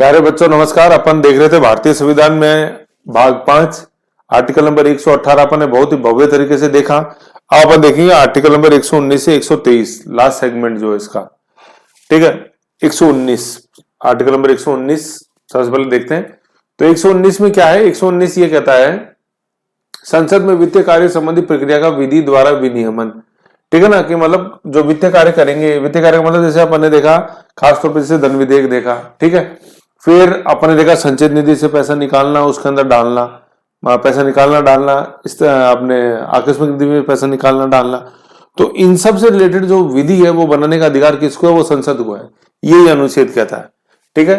प्यारे बच्चों नमस्कार। अपन देख रहे थे भारतीय संविधान में भाग 5 आर्टिकल नंबर 118 अपन ने बहुत ही भव्य तरीके से देखा। अब अपन देखेंगे आर्टिकल नंबर 119 से 123 लास्ट सेगमेंट जो है इसका। ठीक है, 119 आर्टिकल नंबर 119 सबसे पहले देखते हैं। तो 119 में क्या है? 119 ये कहता है संसद में वित्तीय कार्य संबंधी प्रक्रिया का विधि द्वारा विनियमन। ठीक है ना, कि मतलब जो वित्तीय कार्य करेंगे, वित्तीय कार्य का मतलब जैसे अपन ने देखा खासतौर पर जैसे धन विधेयक देखा, ठीक है, फिर अपन ने देखा संचित निधि से पैसा निकालना, उसके अंदर डालना, पैसा निकालना डालना, इस अपने आकस्मिक निधि में पैसा निकालना डालना। तो इन सब से रिलेटेड जो विधि है वो बनाने का अधिकार किसको है? वो संसद को है। यही अनुच्छेद कहता है। ठीक है,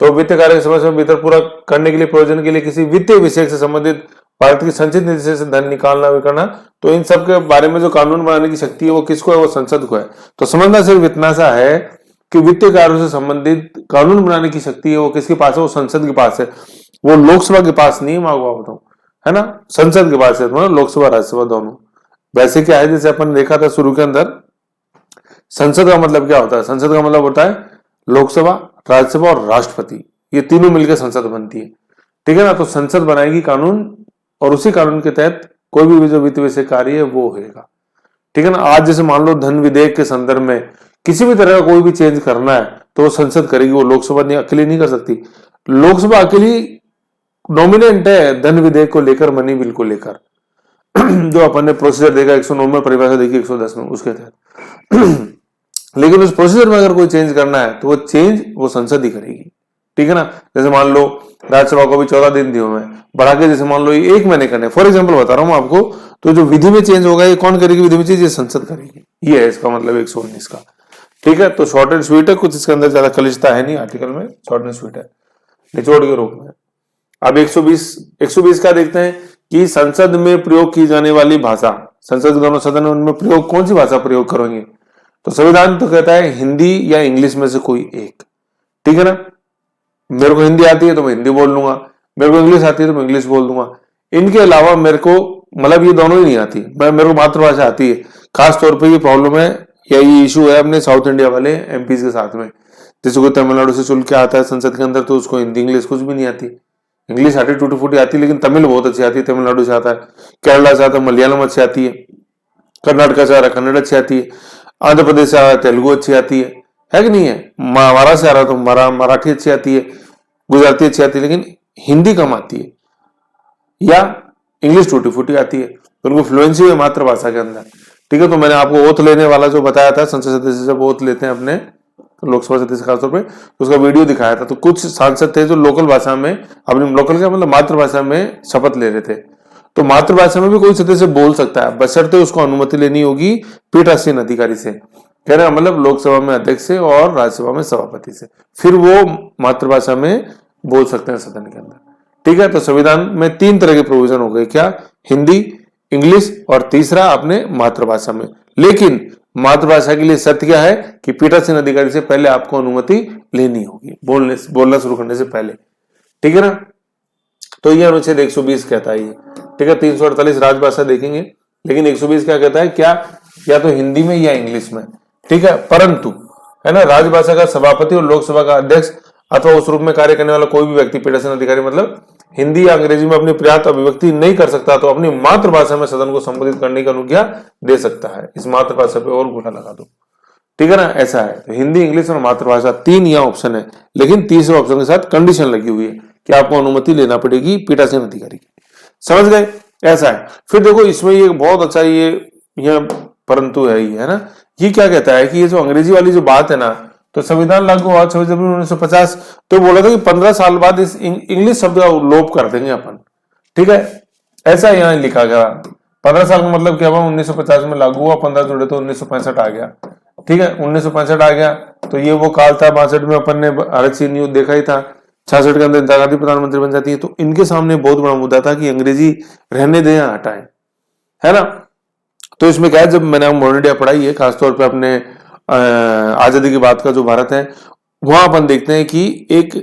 तो वित्तीय कार्य की समस्या भीतर पूरा करने के लिए प्रयोजन के लिए किसी वित्तीय विषय से संबंधित भारत की संचित निधि से धन निकालना करना, तो इन सब के बारे में जो कानून बनाने की शक्ति है वो किसको है? वो संसद को है। तो समझना सिर्फ इतना सा है कि वित्तीय कार्यों से संबंधित कानून बनाने की शक्ति है वो किसके पास है? वो संसद के पास है। वो लोकसभा के पास नहीं है, मैं आपको बताऊं, है ना, संसद के पास है। मतलब लोकसभा राज्यसभा दोनों। वैसे क्या है, जैसे अपन ने देखा था शुरू के अंदर, संसद का मतलब क्या होता है? संसद का मतलब होता है लोकसभा, राज्यसभा और राष्ट्रपति, ये तीनों मिलकर संसद बनती है। ठीक है ना, तो संसद बनाएगी कानून और उसी कानून के तहत कोई भी जो वित्त विषय कार्य है वो होगा। ठीक है ना, आज जैसे मान लो धन विधेयक के संदर्भ में किसी भी तरह का कोई भी चेंज करना है तो वो संसद करेगी, वो लोकसभा अकेली नहीं कर सकती। लोकसभा अकेली डोमिनेंट है धन विधेयक को लेकर, मनी बिल को लेकर जो अपन ने प्रोसीजर देखा 109 में, परिभाषा देखी 110 में, उसके तहत लेकिन उस प्रोसीजर में अगर कोई चेंज करना है तो वो चेंज वो संसद ही करेगी। ठीक है ना, जैसे मान लो राज्यसभा को भी 14 दिन दिए हुए हैं, बढ़ा के जैसे मान लो ये 1 महीने करने, फॉर एग्जांपल बता रहा हूं आपको, तो जो विधि में चेंज होगा ये कौन करेगी? विधि में चेंज ये संसद करेगी। ये है इसका मतलब 119 का। ठीक है, तो शॉर्ट एंड स्वीट है, कुछ इसके अंदर ज्यादा कलिशता है नहीं, आर्टिकल में शॉर्ट एंड स्वीट है, निचोड़ के रूप में। अब 120 का देखते हैं कि संसद में प्रयोग की जाने वाली भाषा, संसद के दोनों सदन उनमें प्रयोग कौन सी भाषा प्रयोग करेंगे? तो संविधान तो कहता है हिंदी या इंग्लिश में से कोई एक। ठीक है ना, मेरे को हिंदी आती है तो मैं हिंदी बोल लूंगा, मेरे को इंग्लिश आती है तो मैं इंग्लिश बोल दूंगा। इनके अलावा मेरे को मतलब ये दोनों ही नहीं आती, मेरे को मातृभाषा आती है। खास तौर पे ये प्रॉब्लम है या ये इशू है अपने साउथ इंडिया वाले एमपीज के साथ में। जैसे कोई तमिलनाडु से चुन के आता है संसद के अंदर तो उसको हिंदी इंग्लिश कुछ भी नहीं आती। इंग्लिश आती टूटी फूटी आती, लेकिन तमिल बहुत अच्छी आती है, तमिलनाडु से आता है, केरला से आता है मलयालम अच्छी आती है, कर्नाटक से आ रहा है कन्नड़ अच्छी आती है, आंध्र प्रदेश से आ रहा है तेलुगु अच्छी आती है कि नहीं है, महाराष्ट्र से आ रहा है तो मराठी अच्छी आती है, गुजराती अच्छी आती है, लेकिन हिंदी कम आती है या इंग्लिश टूटी फूटी आती है। तो उनको फ्लुएंसी है मातृभाषा के अंदर। ठीक है, तो मैंने आपको ओथ लेने वाला जो बताया था, संसद सदस्य जब ओथ लेते हैं अपने लोकसभा सदस्य खासतौर पे, तो उसका वीडियो दिखाया था। तो कुछ सांसद थे जो लोकल भाषा में, अपनी लोकल का मतलब मातृभाषा में शपथ ले रहे थे। तो मातृभाषा में भी कोई सदस्य बोल सकता है, बशर्ते उसको अनुमति लेनी होगी पीठासीन अधिकारी से। कहने का मतलब लोकसभा में अध्यक्ष से और राज्यसभा में सभापति से, फिर वो मातृभाषा में बोल सकते हैं सदन के अंदर। ठीक है, तो संविधान में 3 तरह के प्रोविजन हो गए, क्या? हिंदी, इंग्लिश और तीसरा अपने मातृभाषा में। लेकिन मातृभाषा के लिए शर्त क्या है कि पीठासीन अधिकारी से पहले आपको अनुमति लेनी होगी, बोलना शुरू करने से पहले। ठीक है ना, तो यह अनुच्छेद 120 कहता है ये। ठीक है, 348 राजभाषा देखेंगे, लेकिन 120 क्या कहता है? क्या या तो हिंदी में या इंग्लिश में। ठीक है, परंतु है ना, राजभाषा का सभापति और लोकसभा का अध्यक्ष अथवा उस रूप में कार्य करने वाला कोई भी व्यक्ति, पीठासीन अधिकारी मतलब हिंदी या अंग्रेजी में अपनी पर्याप्त अभिव्यक्ति नहीं कर सकता तो अपनी मातृभाषा में सदन को संबोधित करने की अनुज्ञा दे सकता है। इस मातृभाषा पे और गोला लगा दो। ठीक है ना, ऐसा है। तो हिंदी, इंग्लिश और मातृभाषा 3 यह ऑप्शन है, लेकिन तीसरे ऑप्शन के साथ कंडीशन लगी हुई है कि आपको अनुमति लेना पड़ेगी पीठासीन अधिकारी की। समझ गए? ऐसा है। फिर देखो इसमें ये बहुत अच्छा ये परंतु है, ये है ना, ये क्या कहता है कि ये जो अंग्रेजी वाली जो बात है ना, तो संविधान लागू हुआ 26 जनवरी 1950, तो बोला था कि 15 साल बाद इस इंग्लिश शब्द का लोप कर देंगे अपन। ठीक है, ऐसा यहाँ लिखा गया। 15 साल का मतलब क्या हुआ? 1950 में लागू हुआ, 15 जुड़े तो 1965 आ गया। ठीक है, 1965 आ गया तो ये वो काल था। 62 में अपन ने आरक्षण न्यूज देखा ही था। 66 के अंदर इंदिरा गांधी प्रधानमंत्री बन जाती है। तो इनके सामने बहुत बड़ा मुद्दा था कि अंग्रेजी रहने दें या हटाएं, है ना। तो इसमें क्या है, जब मैंने मॉडर्न इंडिया पढ़ाई है, खासतौर पर अपने आजादी के बाद का जो भारत है, वहां अपन देखते हैं कि एक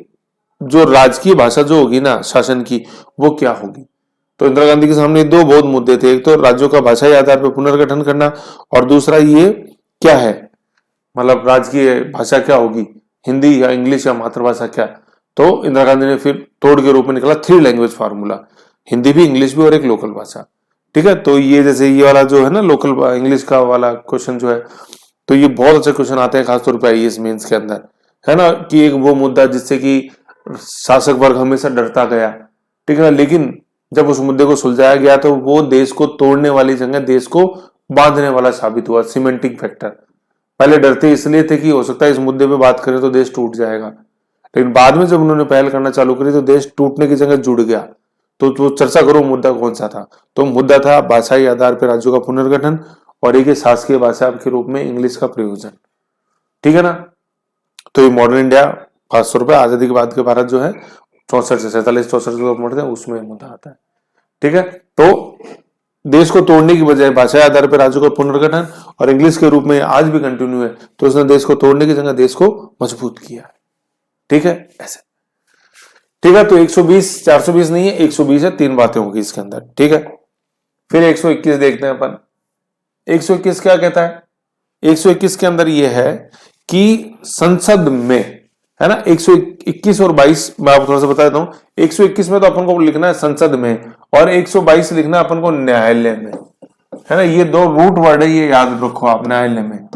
जो राजकीय भाषा जो होगी ना शासन की, वो क्या होगी। तो इंदिरा गांधी के सामने 2 बहुत मुद्दे थे, एक तो राज्यों का भाषाई आधार पर पुनर्गठन करना, और दूसरा ये क्या है, मतलब राजकीय भाषा क्या होगी, हिंदी या इंग्लिश या मातृभाषा क्या। तो इंदिरा गांधी ने फिर तोड़ के रूप में निकला 3 लैंग्वेज फार्मूला, हिंदी भी, इंग्लिश भी और एक लोकल भाषा। ठीक है, तो ये जैसे ये वाला जो है ना लोकल इंग्लिश का वाला क्वेश्चन जो है, तो ये बहुत अच्छे क्वेश्चन आते हैं खासतौर पर आईएएस मेंस के अंदर, है ना, कि एक वो मुद्दा जिससे कि शासक वर्ग हमेशा डरता गया, ठीक है, लेकिन जब उस मुद्दे को सुलझाया गया तो वो देश को तोड़ने वाली जगह देश को बांधने वाला साबित हुआ, सीमेंटिंग फैक्टर। पहले डरते इसलिए थे कि हो सकता है इस मुद्दे पे बात करें तो देश टूट जाएगा, लेकिन बाद में जब उन्होंने पहल करना चालू करी तो देश टूटने की जगह जुड़ गया। तो चर्चा करो मुद्दा कौन सा था, तो मुद्दा था भाषाई आधार पर राज्यों का पुनर्गठन और एक शासकीय भाषा के रूप में इंग्लिश का प्रयोजन। ठीक है ना, तो ये मॉडर्न इंडिया खासतौर पर आजादी के बाद के भारत जो है 64 से 47 64 जो पढ़ते हैं उसमें मुद्दा आता है। ठीक है, तो देश को तोड़ने की बजाय भाषा आधार पर राज्यों का पुनर्गठन और इंग्लिश के रूप में आज भी कंटिन्यू है, तो उसने देश को तोड़ने की जगह देश को मजबूत किया है। ठीक है, ऐसे। ठीक है, तो 120 420 नहीं है, 120 है, 3 बातें होगी इसके अंदर। ठीक है, फिर 121 देखते हैं अपन। 121 क्या कहता है? 121 के अंदर यह है कि संसद में, है ना, 121 और 22 मैं आपको थोड़ा सा बता देता हूं। 121 में तो अपन को लिखना है संसद में और 122 लिखना अपन को न्यायालय में, है ना, ये 2 रूट वर्ड है, ये याद रखो आप, न्यायालय में,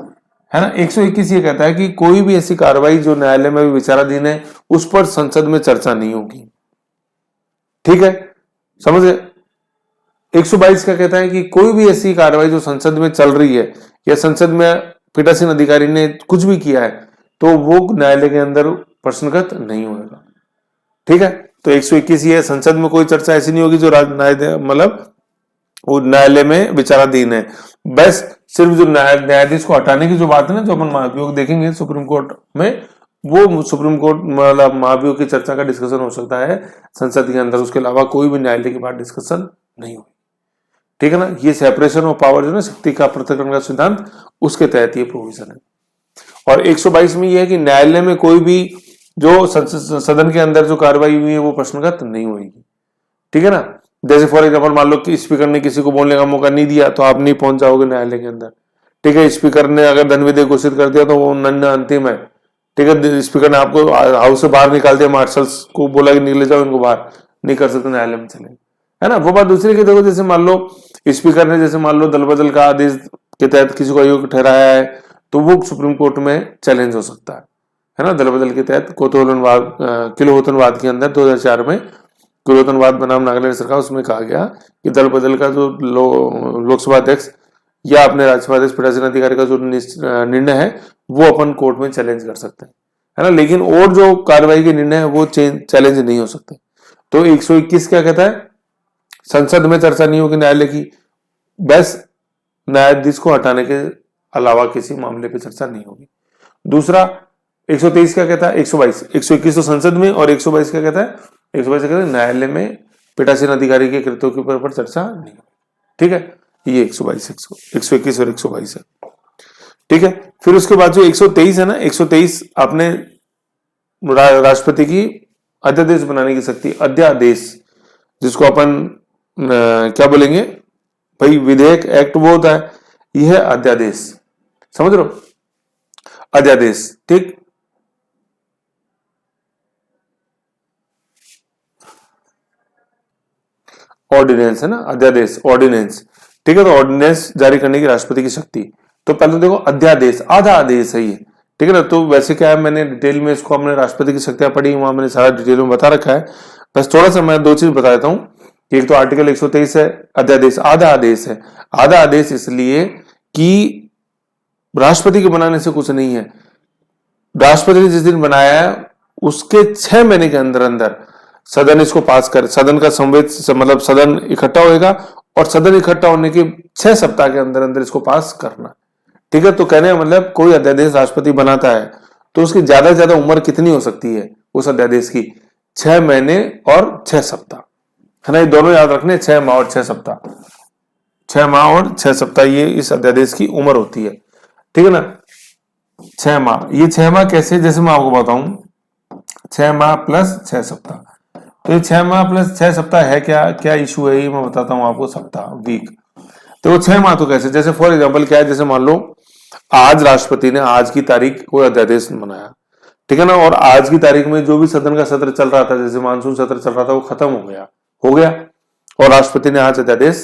है ना। 121 ये कहता है कि कोई भी ऐसी कार्रवाई जो न्यायालय में भी विचाराधीन है उस पर संसद में चर्चा नहीं होगी। ठीक है, समझ गए। 122 का कहता है कि कोई भी ऐसी कार्रवाई जो संसद में चल रही है या संसद में पीठासीन अधिकारी ने कुछ भी किया है तो वो न्यायालय के अंदर प्रश्नगत नहीं होगा। ठीक है, तो 121 ये संसद में कोई चर्चा ऐसी नहीं होगी जो मतलब वो न्यायालय में विचाराधीन है। बस सिर्फ जो न्यायाधीश को हटाने की जो बात है ना, जो अपन महाभियोग देखेंगे सुप्रीम कोर्ट में, वो सुप्रीम कोर्ट मतलब महाभियोग की चर्चा का डिस्कशन हो सकता है संसद के अंदर, उसके अलावा कोई भी न्यायालय के बाद डिस्कशन नहीं होगी। ठीक है ना, ये सेपरेशन ऑफ पावर जो ना, शक्ति का पृथक्करण का सिद्धांत, उसके तहत ये प्रोविजन है। और 122 में यह है कि न्यायालय में कोई भी जो सदन के अंदर जो कार्रवाई हुई है वो प्रश्नगत नहीं होगी। ठीक है ना, जैसे फॉर एग्जाम्पल मान लो कि स्पीकर ने किसी को बोलने का मौका नहीं दिया तो आप नहीं पहुंच जाओगे न्यायालय के अंदर। ठीक है, स्पीकर ने अगर धन विधेयक घोषित कर दिया तो वो नन्ना अंतिम है। ठीक है, स्पीकर ने आपको हाउस से बाहर निकाल दिया, मार्शल्स को बोला कि निकले जाओ, इनको बाहर नहीं कर सकते, न्यायालय में चले, है ना। वो बात दूसरी की देखो, जैसे मान लो स्पीकर ने जैसे मान लो दल बदल का आदेश के तहत किसी को अयोग्य ठहराया है तो वो सुप्रीम कोर्ट में चैलेंज हो सकता है ना, दल बदल के तहत कोतोहलनवाद किलोहतनवाद के अंदर 2004 में किलोहतनवाद बनाम नागालैंड सरकार, उसमें कहा गया कि दल बदल का जो लोकसभा अध्यक्ष या अपने राज्यसभा अध्यक्ष पीठासीन अधिकारी का जो निर्णय है वो अपन कोर्ट में चैलेंज कर सकते हैं, है ना, लेकिन और जो कार्रवाई के निर्णय है वो चैलेंज नहीं हो सकते। तो 121 क्या कहता है? संसद में चर्चा नहीं होगी न्यायालय की, बस न्यायाधीश को हटाने के अलावा किसी मामले पे चर्चा नहीं होगी। दूसरा 123 क्या कहता है? 122 121 तो संसद में और 122 क्या कहता है? 122 कहता है न्यायालय में पीठासीन अधिकारी के कृत्यों के ऊपर चर्चा नहीं होगी। ठीक है, ये 122 121 और 122 है। ठीक है, फिर उसके बाद जो 123 है ना, 123 आपने राष्ट्रपति की अध्यादेश बनाने की शक्ति, अध्यादेश जिसको अपन क्या बोलेंगे भाई, विधेयक एक्ट वो होता है, यह है अध्यादेश, समझ रहे हो, अध्यादेश। ठीक, ऑर्डिनेंस है ना, अध्यादेश ऑर्डिनेंस। ठीक है, तो ऑर्डिनेंस जारी करने की राष्ट्रपति की शक्ति। तो पहले देखो अध्यादेश आधा आदेश है ये। ठीक है ना, तो वैसे क्या है, मैंने डिटेल में इसको अपने राष्ट्रपति की शक्तियां पढ़ी, वहां मैंने सारा डिटेल में बता रखा है। बस थोड़ा सा मैं 2 चीज बता देता हूं। एक तो आर्टिकल 123 है, अध्यादेश आधा आदेश है। आधा आदेश इसलिए कि राष्ट्रपति के बनाने से कुछ नहीं है, राष्ट्रपति ने जिस दिन बनाया है उसके 6 महीने के अंदर अंदर सदन इसको पास कर, सदन का संवेद मतलब सदन इकट्ठा होएगा और सदन इकट्ठा होने के 6 सप्ताह के अंदर अंदर इसको पास करना। ठीक है, तो कहने का मतलब कोई अध्यादेश राष्ट्रपति बनाता है तो उसकी ज्यादा से ज्यादा उम्र कितनी हो सकती है उस अध्यादेश की? 6 महीने और 6 सप्ताह, है ना, ये दोनों याद रखने, 6 माह और 6 सप्ताह, 6 माह और 6 सप्ताह ये इस अध्यादेश की उम्र होती है। ठीक है ना, 6 माह, ये 6 माह कैसे, जैसे मैं आपको बताऊं, 6 माह प्लस 6 सप्ताह, तो ये 6 माह प्लस 6 सप्ताह है क्या, क्या इशू है ये मैं बताता हूं आपको, सप्ताह वीक। तो 6 माह तो कैसे, जैसे फॉर एग्जांपल क्या है, जैसे मान लो आज राष्ट्रपति ने आज की तारीख कोई अध्यादेश बनाया, ठीक है ना। और आज की तारीख में जो भी सदन का सत्र चल रहा था, जैसे मानसून सत्र चल रहा था, वो खत्म हो गया और राष्ट्रपति ने आज अध्यादेश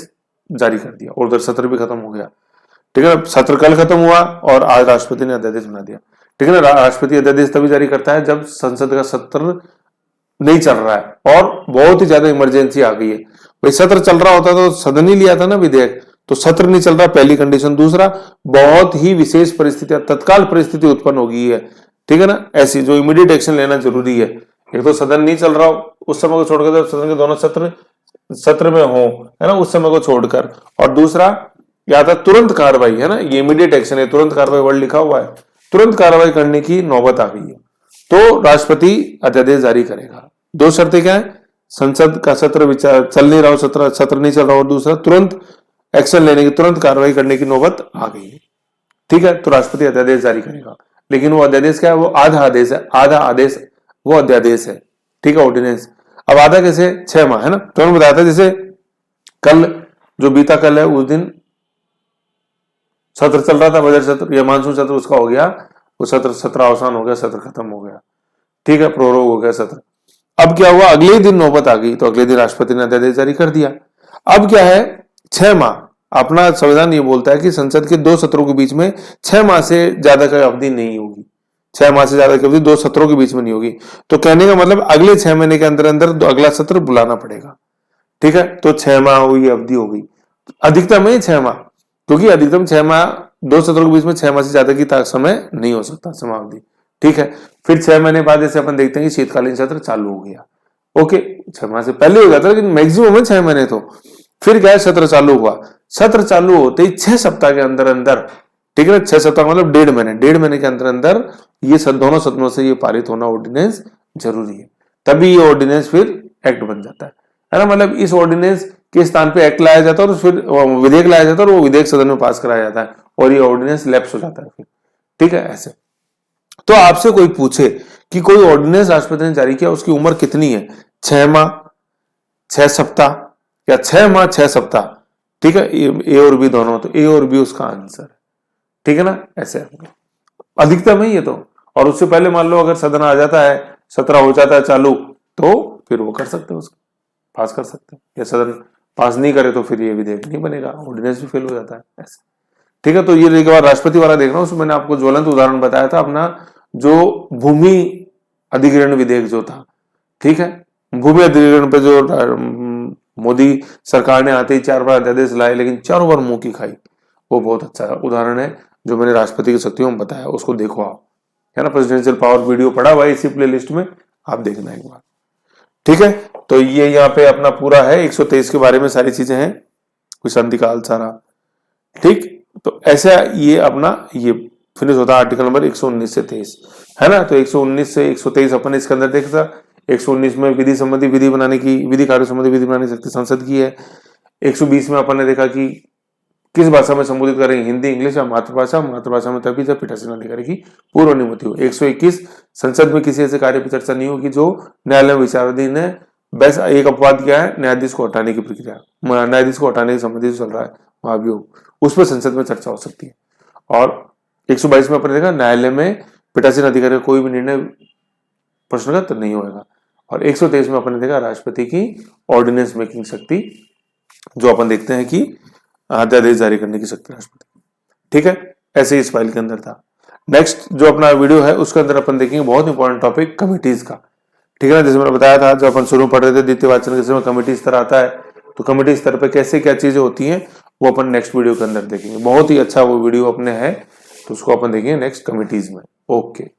जारी कर दिया और उधर सत्र भी खत्म हो गया। ठीक है ना, सत्र कल खत्म हुआ और आज राष्ट्रपति ने अध्यादेश बना दिया। ठीक है ना, राष्ट्रपति अध्यादेश तभी जारी करता है जब संसद का सत्र नहीं चल रहा है और बहुत ही ज्यादा इमरजेंसी आ गई है। भाई सत्र चल रहा होता तो सदन ही लिया था ना विधेयक, तो सत्र नहीं चल रहा, पहली कंडीशन। दूसरा, बहुत ही विशेष परिस्थितियां, तत्काल परिस्थिति उत्पन्न हो गई है, ठीक है ना, ऐसी जो इमीडिएट एक्शन लेना जरूरी है। एक तो सदन नहीं चल रहा हो, उस समय को छोड़कर, सदन के दोनों सत्र में हो, है ना, उस समय को छोड़कर। और दूसरा, या था तुरंत कार्रवाई, है ना, ये इमीडिएट एक्शन है, तुरंत कार्रवाई वर्ड लिखा हुआ है, तुरंत कार्रवाई करने की नौबत आ गई है, तो राष्ट्रपति अध्यादेश जारी करेगा। दो शर्तें क्या है, संसद का सत्र विचार चल नहीं रहा हो, सत्र नहीं चल रहा हो, और दूसरा तुरंत एक्शन लेने की, तुरंत कार्रवाई करने की नौबत आ गई है। ठीक है, तो राष्ट्रपति अध्यादेश जारी करेगा। लेकिन वो अध्यादेश क्या है, वो आधा आदेश है, आधा आदेश वो अध्यादेश है। ठीक है, ऑर्डिनेंस। अब आधा कैसे, 6 माह, है ना। तो मैंने बताया था जैसे कल जो बीता कल है उस दिन सत्र चल रहा था, बजट सत्र या मानसून सत्र, उसका हो गया, वो सत्र अवसान हो गया, सत्र खत्म हो गया। ठीक है, प्रोरोग हो गया सत्र। अब क्या हुआ, अगले ही दिन नौबत आ गई, तो अगले दिन राष्ट्रपति ने अध्यादेश जारी कर दिया। अब क्या है, 6 माह, अपना संविधान ये बोलता है कि संसद के 2 सत्रों के बीच में 6 माह से ज्यादा की अवधि नहीं होगी, 6 माह से ज्यादा की अवधि 2 सत्रों के बीच में नहीं होगी। तो कहने का मतलब अगले 6 महीने के अंदर अंदर अगला सत्र बुलाना पड़ेगा। ठीक है, तो 6 माह हुई अवधि हो गई, अधिकतम है 6 माह, क्योंकि अधिकतम 6 माह, 2 सत्रों के बीच में 6 माह से ज्यादा की समय नहीं हो सकता, समावधि। ठीक है, फिर 6 महीने बाद जैसे अपन देखते हैं कि शीतकालीन सत्र चालू हो गया। ओके, 6 माह से पहले हो जाता, लेकिन मैक्सिमम है 6 महीने। तो फिर क्या है, सत्र चालू हुआ, सत्र चालू होते ही 6 सप्ताह के अंदर अंदर, ठीक है, 6 सप्ताह मतलब 1.5 महीने के अंदर अंदर ये दोनों सदनों से ये पारित होना ऑर्डिनेंस जरूरी है, तभी ये ऑर्डिनेंस फिर एक्ट बन जाता है ना। मतलब इस ऑर्डिनेंस के स्थान पे एक्ट लाया जाता है और फिर विधेयक लाया जाता है और वो विधेयक सदन में पास कराया जाता है और ये ऑर्डिनेंस लैप्स हो जाता है फिर। ठीक है, ऐसे। तो आपसे कोई पूछे कि कोई ऑर्डिनेंस राष्ट्रपति ने जारी किया, उसकी उम्र कितनी है, 6 माह, 6 सप्ताह या 6 माह 6 सप्ताह, ठीक है, ए और बी दोनों, तो ए और बी उसका आंसर है। ठीक है ना, ऐसे अधिकतम है ये तो। और उससे पहले मान लो अगर सदन आ जाता है, सत्र हो जाता है चालू, तो फिर वो कर सकते हैं, उसको पास कर सकते हैं, या सदन पास नहीं करे तो फिर ये विधेयक नहीं बनेगा, ऑर्डिनेंस भी फेल हो जाता है, ऐसे। ठीक है, तो ये एक बार राष्ट्रपति वाला देख रहा हूं, उसमें मैंने आपको ज्वलंत उदाहरण बताया था अपना जो भूमि अधिग्रहण विधेयक जो था। ठीक है, भूमि अधिग्रहण पे जो मोदी सरकार ने आते ही 4 बार अध्यादेश लाए, लेकिन चारों बार मुंह की खाई, वो बहुत अच्छा उदाहरण है जो मैंने राष्ट्रपति की शक्तियों में बताया, उसको देखो आप, है ना, प्रेसिडेंशियल पावर वीडियो पड़ा हुआ है इसी प्ले लिस्ट में, आप देखना एक बार। ठीक है, तो ये यहाँ पे अपना पूरा है 123 के बारे में सारी चीजें हैं, कोई संधिकाल सारा। ठीक, तो ऐसा ये अपना ये फिनिश होता है आर्टिकल नंबर 119 से 23, है ना। तो 119 से 123 अपन इसके अंदर देखा, 119 में विधि संबंधी विधि बनाने की, विधि कार्य संबंधी विधि बनाने की शक्ति संसद की है। 120 में अपन ने देखा कि किस भाषा में संबोधित करेंगे, हिंदी, इंग्लिश या मातृभाषा, मातृभाषा में तभी जब पीठासीन अधिकारी की पूर्व अनुमति हो। 121 संसद में किसी ऐसे कार्य पर चर्चा नहीं होगी जो न्यायालय में विचाराधीन है। बस एक अपवाद क्या है, न्यायाधीश को हटाने की प्रक्रिया, न्यायाधीश को हटाने के संबंधी चल रहा है वहां भी हो, उस पर संसद में चर्चा हो सकती है। और 122 में अपन देखा न्यायालय में पीठासीन अधिकारी का कोई भी निर्णय प्रश्नगत नहीं होगा। और 123 में अपन ने देखा राष्ट्रपति की ऑर्डिनेंस मेकिंग शक्ति, जो अपन देखते हैं कि अध्यादेश जारी करने की शक्ति राष्ट्रपति। ठीक है, ऐसे ही इस फाइल के अंदर था। नेक्स्ट जो अपना वीडियो है उसके अंदर अपन देखेंगे बहुत इंपॉर्टेंट टॉपिक कमिटीज का। ठीक है ना, जैसे मैंने बताया था जब अपन शुरू में पढ़ रहे थे द्वितीय वाचन के समय कमेटी स्तर आता है, तो कमेटी स्तर पे कैसे क्या चीजें होती हैं वो अपन नेक्स्ट वीडियो के अंदर देखेंगे। बहुत ही अच्छा वो वीडियो अपने है, तो उसको अपन देखेंगे नेक्स्ट कमिटीज में। ओके।